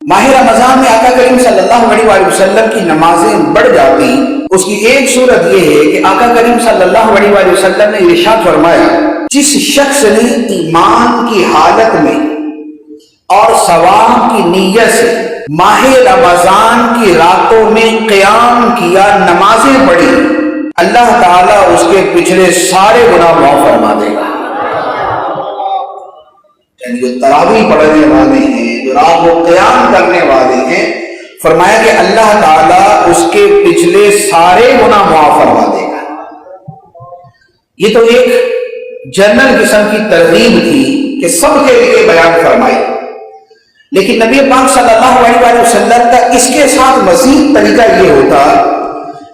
ماہ رمضان میں آقا کریم صلی اللہ علیہ وآلہ وسلم کی نمازیں بڑھ جاتی. اس کی ایک صورت یہ ہے کہ آقا کریم صلی اللہ علیہ وآلہ وسلم نے ارشاد فرمایا جس شخص نے ایمان کی حالت میں اور ثواب کی نیت سے ماہ رمضان کی راتوں میں قیام کیا، نمازیں پڑھی، اللہ تعالیٰ اس کے پچھلے سارے گناہ معاف فرما دے گا. یعنی جو تراویح پڑھنے والے ہیں، جو رات کو قیام کرنے والے ہیں، فرمایا کہ اللہ تعالیٰ اس کے پچھلے سارے گناہ معاف فرما دے گا. یہ تو ایک جنرل قسم کی ترغیب تھی کہ سب کے لیے بیان فرمائی، لیکن نبی پاک صلی اللہ علیہ وآلہ وسلم کا اس کے ساتھ مزید طریقہ یہ ہوتا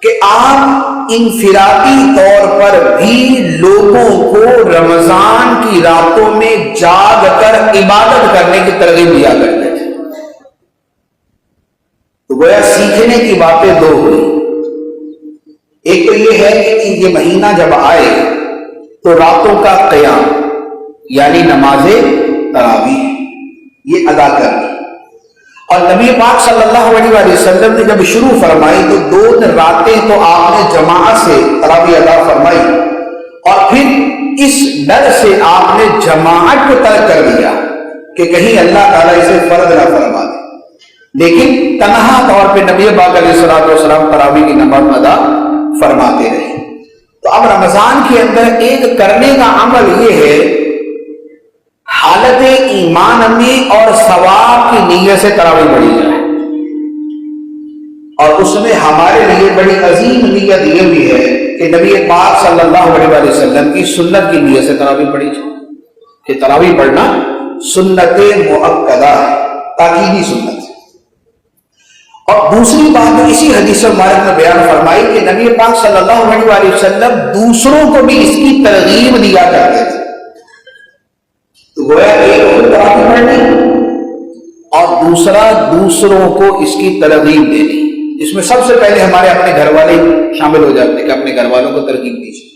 کہ آپ انفرادی طور پر بھی لوگوں کو رمضان کی راتوں میں جاگ کر عبادت کرنے کی ترغیب دیا کرتے تھے. تو گویا سیکھنے کی باتیں دو ہوئی. ایک تو یہ ہے کہ یہ مہینہ جب آئے تو راتوں کا قیام یعنی نماز تراویح یہ ادا کرنی، اور نبی پاک صلی اللہ علیہ وآلہ وسلم نے جب شروع فرمائی تو 2 راتیں تو آپ نے جماعت سے تراویح ادا فرمائی، اور پھر اس ڈر سے آپ نے جماعت کو ترک کر دیا کہ کہیں اللہ تعالیٰ اسے فرض نہ فرما دے، لیکن تنہا طور پہ نبی پاک علیہ الصلوۃ والسلام تراویح کی نماز ادا فرماتے رہے. تو اب رمضان کے اندر ایک کرنے کا عمل یہ ہے حالت ایمان میں اور ثواب کی نیت سے تراویح پڑھی جائے، اور اس میں ہمارے لیے بڑی عظیم نیت یہ بھی ہے کہ نبی پاک صلی اللہ علیہ وآلہ وسلم کی سنت کی نیت سے تراویح پڑھی جائے، کہ تراویح پڑھنا سنت مؤکدہ ہے، تاکیدی سنت. اور دوسری بات اسی حدیث مبارک میں بیان فرمائی کہ نبی پاک صلی اللہ علیہ وآلہ وسلم دوسروں کو بھی اس کی ترغیب دیا کرتے تھے. تو گویا ایک خود تراویح پڑھنی اور دوسرا دوسروں کو اس کی ترغیب دینی. اس میں سب سے پہلے ہمارے اپنے گھر والے شامل ہو جاتے ہیں کہ اپنے گھر والوں کو ترغیب دیجیے.